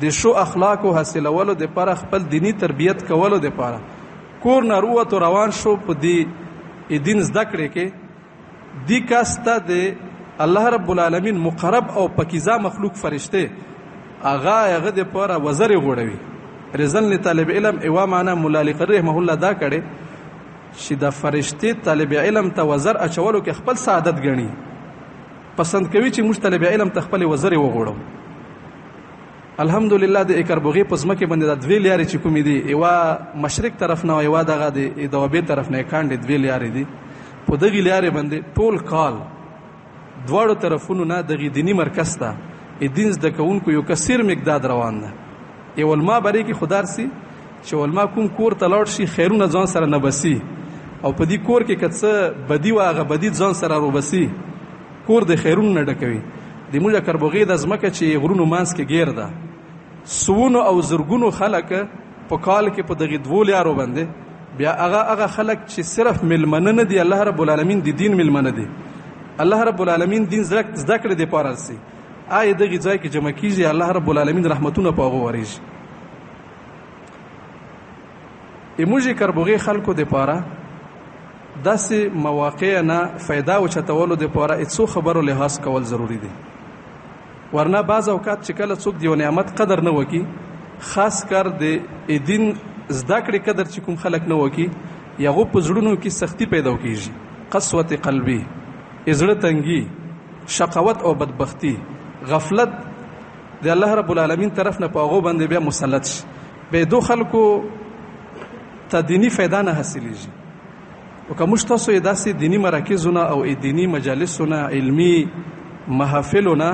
A: د شو اخلاق حاصلولو دی پاره، خپل دینی تربیت کولو دی پاره، کور نه روت روان شو په دې دین زده کړې کې، دی کاسته د الله رب العالمین مقرب او پکیزه مخلوق فرشته هغه د پاره وزر غوړوي. رزن لطالب علم ایوا معنا مولا علی قری رحمه الله دا کړي چې د فرشته طالب علم ته وزر اچولو کې خپل سعادت غني، پسند کوي چې موږ طالب علم ته خپل وزر وغوړو. الحمدلله د کربوغي په ځمکه باندې د دوی لارې چې کومې دي، ایوا مشرق طرف نه ایوا دغه د دوبه طرف نه کاندې دوی لارې دي. په دغه لارې باندې ټول کال دواړو طرفونو نه دغه دینی مرکز ته دین زده کوونکو یو کثیر مقدار روان ده. یو علما بری کې خدار سي چې علما کوم کور ته لاړ شي خیرونه ځان سره نه بسي، او په دې کور کې کڅه بدی واغه بدی ځان سره رو بسي، کور د خیرونه نه ډکوي. د موږ کربوغي د ځمکه چې غرونو مانس کې غیر ده، سونو او زرګونو خلک په کال کې په دغه دوه لارو باندې بیا هغه خلک چې صرف ملمنه نه دي، الله رب العالمین د دین ملمنه دي. الله رب العالمین دین زده کړې دی پاره سي، آی دغه ځای کې جمع کیږي الله رب العالمین رحمتونه په هغه وريږي ایموجی کربوغي خلکو د پاره داسې مواقع نه फायदा او چتولو د پاره هیڅ خبرو لحاظ کول ضروری دي ورنه بعض اوقات چې کله څوک دی نعمت قدر نه وکي خاص کر د دین زده کړې قدر چې کوم خلک نه وکي یغه په زړونو کې سختی پیدا کیږي قسوت قلبي ازړه تنګي شقاوت او بدبختی غفلت د الله رب العالمین طرف نه پاغو باندې بیا مسلط شي به دو خلکو ته دینی फायदा نه حاصلېږي او کوم تاسو یې داسې دینی مراکزونه او دینی مجالسونه علمی محافلونه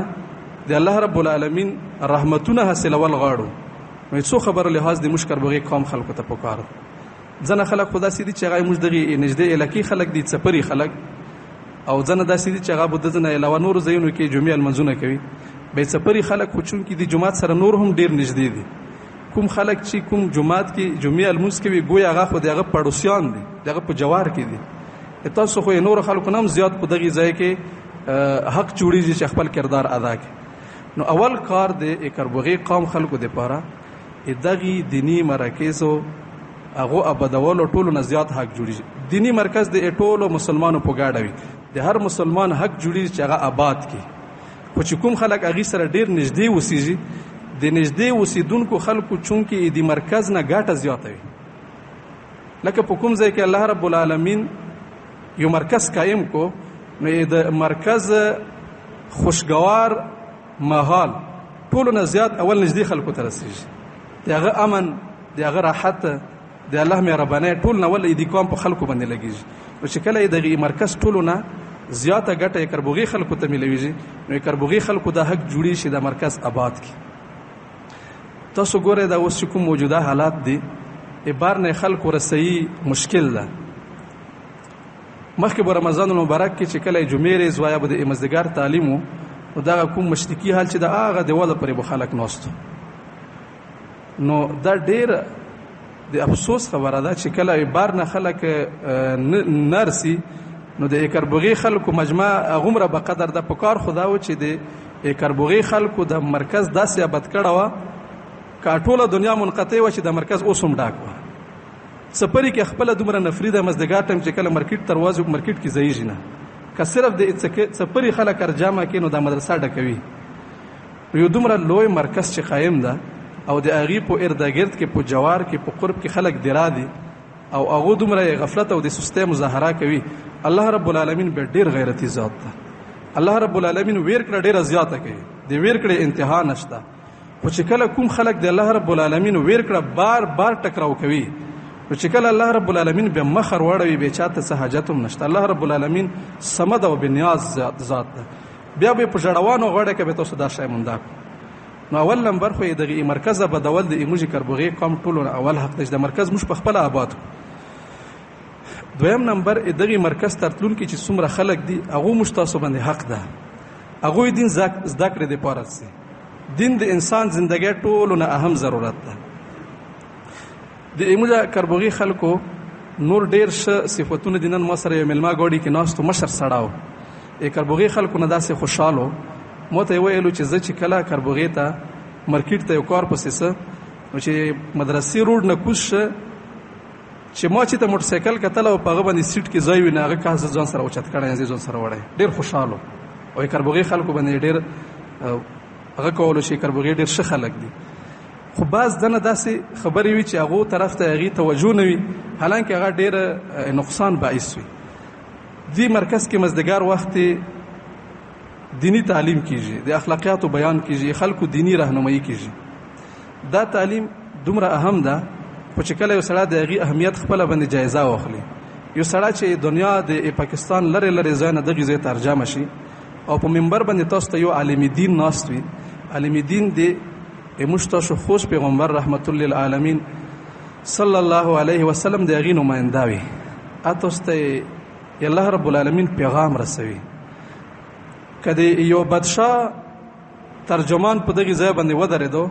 A: د الله رب العالمین رحمتونه حاصلول غواړو نو څو خبر لحاظ د مشکر بغي قوم خلکو ته پکاره ځنه خلک خدا سيدي چې هغه مجدغي نږدې الکی خلک دي سپری خلک او ځنه داسې دي چې هغه بددنه علاوه نور زینو کې جمعې المنځونه کوي به سپری خلک خوچون کې دي جمعات سره نور هم ډیر نږدې دي کوم خلک چې کوم جمعات کې جمعې المنځ کوي ګویا هغه خو دغه پړوسیان دي دغه په جوار کې دي تاسو خو نور خلکو نام زیات په دغه ځای کې حق جوړیږي چې خپل کردار ادا کړي نو اول کار د کربوغي قوم خلکو د پاره دغه دینی مراکزو هغه ابدولو ټولو نه زیات حق جوړیږي دینی مرکز د ټولو مسلمانانو په ګاډه وي د هر مسلمان حق جوړیږي چې هغه آباد کړي خو چې کوم خلک هغه سره ډیر نږدې وسیږي د نږدې اوسیدونکو خلکو چونکې د مرکز نه ګټه زیاته وي لکه په کوم ځای کې الله رب العالمین یو مرکز قائم کو نو د مرکز خوشگوار ماحول ټولو نه زیات اول نږدې خلکو ته رسیږي دغه امن دغه راحت د الله مهرباني ټول نه ول د کوم په خلکو باندې لګیږي او چې کله دغه مرکز ټولو نه زیاته ګټه کربوغي خلکو ته ملويږي نو کربوغي خلکو د حق جوړي شي د مرکز آباد کی تاسو ګوره دا اوس کوم موجوده حالات دي بار نه خلکو رسي مشکل ده مخکې په رمضان المبارک کې چې کله جمعې زوایا به د مزدګار تعلیمو او دا کوم مشتکی حال چې دا هغه د وله پرې خلک نوستو نو دا ډیر د افسوس خبره ده چې کله بار نه خلک نرسي نو د کربوغي خلکو مجمع غمره په قدر د پکار خدا و چې د کربوغي خلکو د مرکز داسې ابد کړه و کاټوله دنیا منقطع و چې د مرکز اوسم ډاک و سپری کې خپل دومره نفری د مزدګار ټیم چې کله مارکیټ تروازو مارکیټ کې ځایږي نه که صرف د سپری خلک ارجامه کې نو د مدرسه ډکوي یو دومره لوی مرکز چې قائم ده او د اغي په ارداګرد کې په جوار کې په قرب کې خلک درا دي او هغه دومره غفلت او د سسته مظاهره کوي الله رب العالمین به ډیر غیرتی ذات ده الله رب العالمین ویر کړه ډیر زیاته کوي د ویر کړه انتها نشته خو چې کله کوم خلک د الله رب العالمین ویر کړه بار بار ټکراو کوي نو چې کله الله رب العالمین به مخر وړوي به چاته سہاجتوم نشته الله رب العالمین صمد او بنیاز ذات ده بیا به په جړوانو غړې کې به تاسو دا شای مونږ نو اول نمبر خو دغه مرکز بدول د ایموجی کربوغي قوم ټولو اول حق د مرکز مش په خپل آباد دویم نمبر دغه مرکز ترتلون کې چې څومره خلک دي هغه مش تاسو باندې حق ده هغه دین زده کړې د پاره سي دین د انسان ژوندۍ ټولو نه اهم ضرورت ده د ایموجا کربوغي خلکو نور ډیر صفاتونه دینن مو سره ملما غوډي کې ناستو مشر سړاو کربوغي خلکو نه داسې خوشاله موته ویلو چې زه چې کله کربوغي ته مارکیټ ته یو کار پسې چې مدرسې روډ نه کوش چې ما چې ته موټر سایکل کتل او په غو باندې سیټ کې ځای ویني هغه کاز ځان سره اوچت کړی ځان سره وړي ډیر خوشاله او کربوغي خلکو باندې ډیر هغه کولو شي کربوغي ډیر ښه خلک دي خو باز دنه داسې خبرې وي چې هغه طرف ته هغه توجه نه وي حالانکه هغه ډیر نقصان باعث وي دی مرکز کې مزدګار وخت دینی تعلیم کیږي د اخلاقیاتو بیان کیږي خلکو دینی راهنمایي کیږي دا تعلیم دومره اهم ده خو چې کله یو سړی د هغې اهمیت خپله باندې جایزه واخلي یو سړی چې دنیا د پاکستان لرې لرې ځای نه دغې ځای ته ترجمه شي او په منبر باندې تاسو ته یو عالم دین ناست وي عالم دین د موږ تاسو خوش پیغمبر رحمت للعالمین صلی الله علیه وسلم د هغې نماینده وي تاسو ته الله رب العالمین پیغام رسوي که د یو بادشاه ترجمان په دغې ځای باندې ودرېدو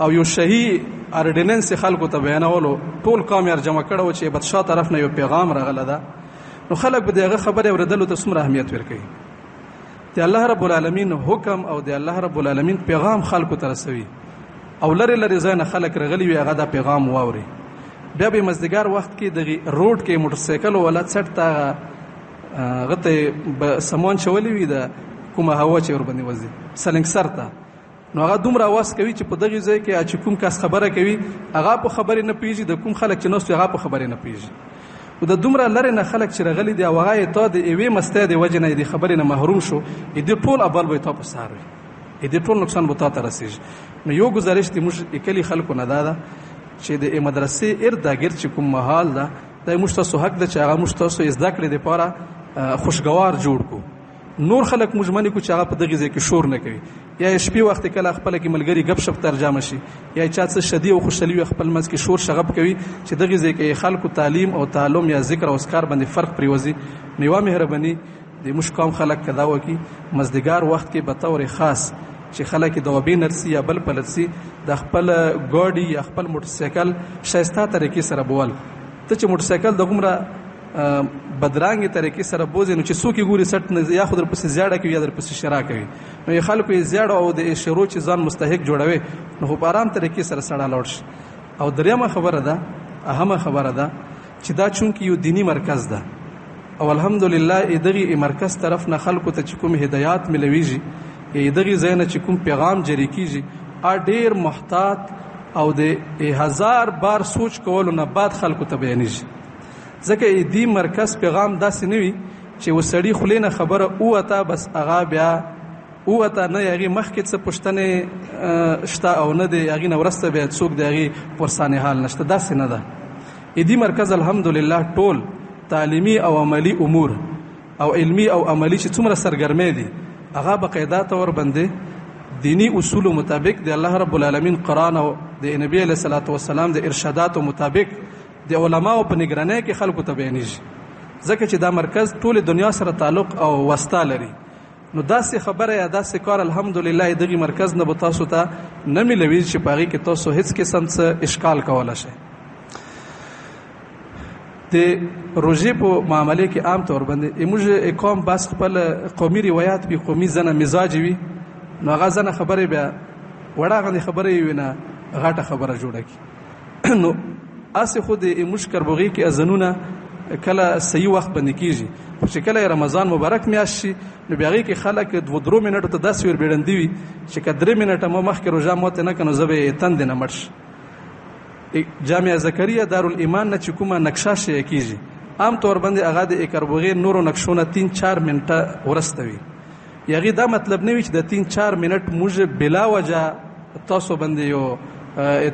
A: او یو شهي اردیننس خلکو ته بیانولو ټول قوم یې جمع کړو چې بادشاه طرف نه یو پیغام راغله ده نو خلک به دغه خبره اوریدلو ته څومره اهمیت ورکوي د الله رب العالمین حکم او د الله رب العالمین پیغام خلکو ته رسوي او لری لری ځای نه خلک رغلی وي هغه دا پیغام واوري. بیا به مازدیګر وخت کې د روډ کې موټر سایکل ولا څټ ته غته سامان چولې وي د کومه هوا چې ور باندې وځي سلنګ سر ته، نو هغه دومره आवाज کوي چې په دغه ځای کې چې کوم کس خبره کوي هغه په خبرې نه پیږي، د کوم خلک چې نوستي هغه په خبرې نه پیږي. او د دومره لری نه خلک چې رغلی دی او هغه ته د ایوي مسته دی وجه نه دی خبرې نه محروم شو، دې ټول ابل به تاسو ساروي، دې ټول نقصان به تاسو رسیږي. نو یو گزارش دی موږ کلی خلکو نه دادا چې د مدرسې ارتګر چې کوم محل ده د موږ تاسو حق ده چې هغه موږ تاسو زده کړې د پاره خوشگوار جوړ کو. نور خلک موږ منی کو چې هغه په دغه ځای کې شور نه کوي، یا شپې وخت کله خپل کې ملګری غب شپ ترجمه شي، یا چا څه شدي او خوشالي خپل مز کې شور شغب کوي چې دغه ځای کې خلکو تعلیم او تعلم یا ذکر او اسکار باندې فرق پریوزي. میوه مهرباني د موږ قوم خلک کدا وکي مزدګار وخت کې به تور خاص چې خلک د وبې نرسي یا بل پلسي د خپل ګاډي یا خپل موټر سایکل شایسته طریقې سره بول. ته چې موټر سایکل د عمره بدرانګي طریقې سره بوزي نو چې څوک ګوري سټ نه یا خو در پسې زیاده کوي یا در پسې شرا کوي، نو یې خلکو یې زیاده او د شروع چې ځان مستحق جوړوي نو په آرام طریقې سره سړا لاړ شي. او دریمه خبره ده، اهمه خبره ده چې دا چونکی یو دینی مرکز ده او الحمدلله دغه مرکز طرف نه خلکو ته چې کوم هدایات ملويږي دغه ځای نه چې کوم پیغام جری کیږي ډېر محتاط او د 1000 بار سوچ کولو نه بعد خلکو ته بیانېږي. ځکه دې مرکز پیغام داسې نه وي چې وسړی خلینه خبره اوته بس هغه بیا اوته نه یغي مخکې څه پښتنه شته او نه دی یغي نه ورسته به څوک دی پرسانه حال نشته، داسې نه ده. دې مرکز الحمدلله ټول تعلیمی او عملی امور او علمی او عملی چې څومره سرګرمې دي هغه بقاعده تور باندې دینی اصول مطابق د الله رب العالمین قرآن او د نبی علیہ الصلوۃ والسلام د ارشادات مطابق د علماو په نگرانی کې خلکو ته بیانېږي. ځکه چې دا مرکز ټول دنیا سره تعلق او واسطه لري، نو داسې خبره یا داسې کار الحمدلله دغه مرکز نه به تاسو ته نه ملوي چې پاغي کې تاسو هیڅ قسم څه اشکال کولای شي. د روزي په معاملې کې عام طور باندې موږ قوم بس خپل قومي روایت به قومي زنه مزاج وي، نو هغه زنه خبره بیا وړاغه خبره وي نه غاټه خبره جوړه کی. نو اسه خود موږ کربوغي کې اذنونه کله صحیح وخت باندې کیږي، چې کله رمضان مبارک میاشت شي نو بیا کې خلک 2 منټو ته 10 ور بیرندي وي چې کدرې منټه مو مخکې روزه موته نه کنو زبې تند نه مرش. جامع زکریا دارالایمان نه چې کومه نقشه شي کیږي عام طور باندې هغه د کربوغي نورو نقشونه 3-4 منټه ورستوي. یغي دا مطلب نه وي چې د 3-4 منټ موږ بلا وجه تاسو باندې یو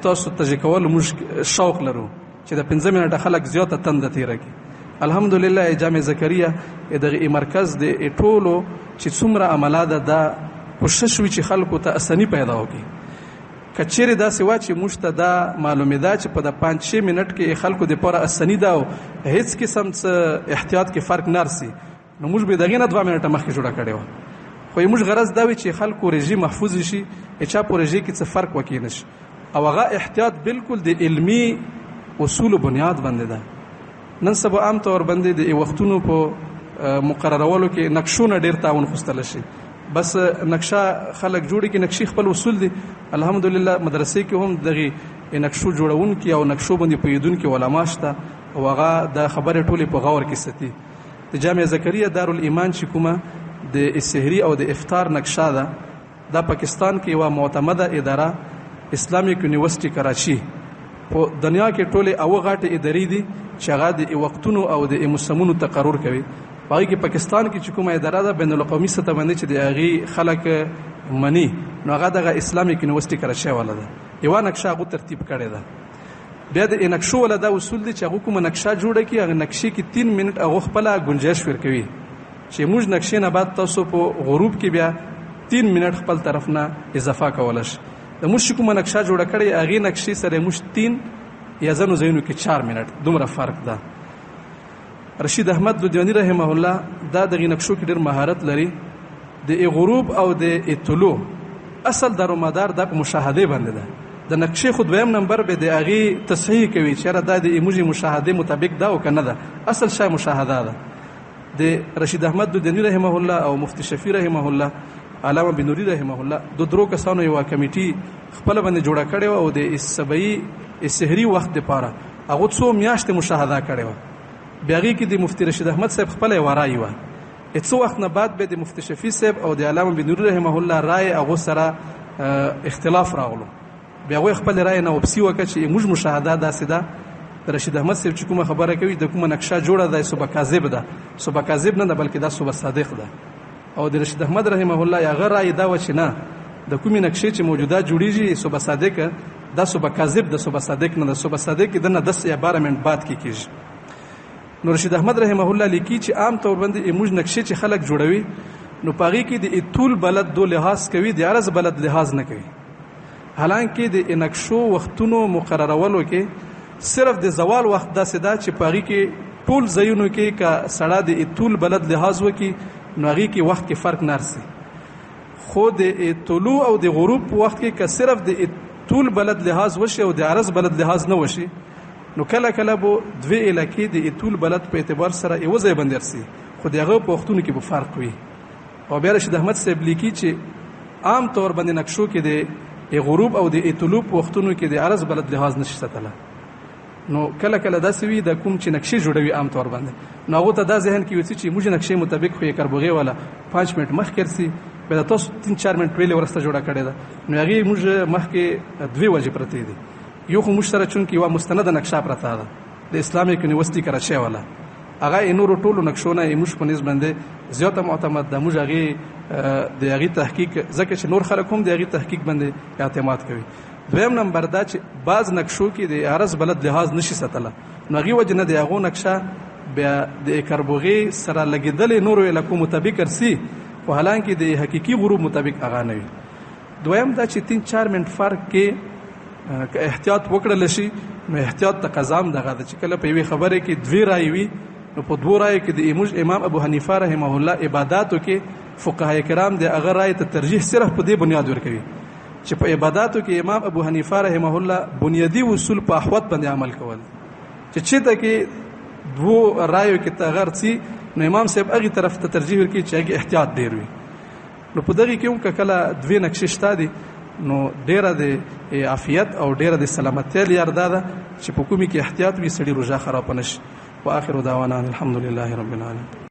A: تاسو ته کول موږ شوق لرو چې د 15 منټه خلک زیاته تند تیر کی. الحمدلله جامع زکریا دغه مرکز د ټولو چې څومره عمله ده دا کوشش وی چې خلکو ته اساني پیدا وکړي. کچېره دا سوا چې موږ ته دا معلومه ده چې په د 5-6 منټ کې خلکو د پوره اساني ده او هیڅ قسم څه احتیاط کې فرق نرسي، نو موږ به دغه نه 2 منټه مخکې جوړه کړو. خو موږ غرض دا وی چې خلکو رژیم محفوظ شي، چې په رژیم کې څه فرق وکړي نشي، او هغه احتیاط بالکل د علمی اصول بنیاد باندې ده. نن سبا عام طور باندې د وختونو په مقررولو کې نقشونه ډیر تعاون خوستل شي، بس نقشه خلک جوړي کې نقشي خپل اصول دي. الحمدلله مدرسې کې هم دغه نقشو جوړون کې او نقشو باندې پویدون کې علما شته او هغه د خبرې ټولې په غور کې ستي. د جامع زکریا دارالایمان چې کومه د سحری او د افطار نقشه ده، دا پاکستان کې یو معتمده اداره اسلامیک یونیورسيټي کراچي په دنیا کې ټوله او غاټه ادارې دي چې هغه د وختونو او د موسمونو تقرر کوي. باقي کې پاکستان کې چې کومه اداره ده بین الاقوامي سطح باندې چې د هغه خلک منی، نو هغه د اسلامیک یونیورسيټي کراچي والا ده، یو نقشه هغه ترتیب کړی ده. بیا د نقشو ولا دا اصول دي چې هغه کومه نقشه جوړه کی، هغه نقشې کې 3 منټ هغه خپل گنجائش ورکوي چې موږ نقشې نه بعد تاسو په غروب کې بیا 3 منټ خپل طرف نه اضافه کولای شئ. د موږ کومه نقشه جوړه کړې هغه نقشې سره موږ 3 یا زنو زینو کې 4 منټ دومره فرق ده. رشید احمد لودیانی رحمه الله دا د نقشو کې ډېر مهارت لري. د غروب او د طلوع اصل دارومدار د مشاهده باندې ده. د نقشې خود ویم نمبر به د هغه تصحیح کوي چې را د ایموجی مشاهده مطابق دا او کنه ده، اصل شای مشاهده ده. د رشید احمد دودنی رحمه الله او مفتی شفیع رحمه الله علامه بنوري رحمه الله د درو کسانو یو کمیټي خپل باندې جوړه کړې او د سبعي سحری وخت لپاره هغه څو میاشتې مشاهده کړې و. بیا کې د مفتی رشید احمد صاحب خپل ورای و. څو وخت نه بعد به د مفتی شفیع صاحب او د علامه بنوري رحمه الله رائے هغه سره اختلاف راغلو. بیا هغه خپل رائے نه وبسي وکړي چې موږ مشاهده داسې ده رشید احمد صاحب چې کومه خبره کوي د کومه نقشه جوړه ده صبح کاذب ده، صبح کاذب نه ده بلکې دا صبح صادق ده. او د رشید احمد رحمه الله هغه رائے دا و چې نه د کومې نقشې چې موجوده جوړیږي صبح صادق دا صبح کاذب ده، صبح صادق نه ده. صبح صادق د نه 10 یا 12 منټ بعد کې کیږي. نو رشید احمد رحمه الله لیکي چې عام طور باندې موږ نقشې چې خلک جوړوي نو پاغي کې د طول بلد دو لحاظ کوي، د عرض بلد لحاظ نه کوي. حالانکه د نقشو وختونو مقررولو کې صرف د زوال وخت داسې ده چې پاغي کې ټول ځایونو کې کا سړه د طول بلد لحاظ وکي نو هغه کې وخت کې فرق نرسي. خو د طلوع او د غروب په وخت کې که صرف د طول بلد لحاظ وشي او د عرض بلد لحاظ نه وشي نو کله کله بو دوی علاقې د طول بلد په اعتبار سره یو ځای باندې رسي، خو دغه په وختونو کې به فرق وي. او بیا رشید احمد صاحب لیکي چې عام طور باندې نقشو کې د غروب او د طلوع په وختونو کې د عرض بلد لحاظ نشي ساتله. نو کله کله داسې وي د کوم چې نقشې جوړوي عام طور باندې نو هغه ته دا ذهن کې وسی چې موږ نقشې مطابق خو یې کربوغي والا 5 منټ مخکې رسي به تاسو 3-4 منټ ویلې ورسته جوړه کړې ده. نو هغه موږ مخکې دوی وجه پرته دي. یو خو موږ سره چون کې یو مستند نقشه پرته ده د اسلامیک یونیورسيټي کراچۍ والا، هغه نور ټولو نقشونه موږ په نسبت باندې زیاته معتمد ده. موږ هغه د هغه تحقیق ځکه چې نور خلک هم د هغه تحقیق باندې اعتماد کوي. دویم نمبر دا چې بعض نقشو کې د عرض بلد لحاظ نشي ساتله نو هغه وجه نه د هغه نقشه بیا د کربوغي سره لګیدل نور علاقو مطابق رسي خو حالانکه د حقيقي غروب مطابق هغه نه وي. دویم دا چې 3-4 منټ فرق کې که احتیاط وکړل شي نو احتیاط تقاضام دغه چې کله په یوې خبره کې دوی رائے وي نو په دوه رائے کې د امام ابو حنیفه رحمه الله عبادتو کې فقهای کرام د هغه رائے ته ترجیح صرف په دې بنیاد ورکوي چې په عبادتو کې امام ابو حنیفه رحمه الله بنیادی اصول په احوت باندې عمل کول چې ته کې دوه رائے کې تغیر سي نو امام صاحب هغه طرف ته ترجیح ورکوي چې هغه احتیاط ډیر وي. نو په دغه کې هم کله دوی نقشې شته دي نو ډیره د عافیت او ډیره د سلامتی لپاره ده چې په کومي کې احتیاط وي سړي روزه خراب نشي. واخر دعوانا الحمد لله رب العالمين.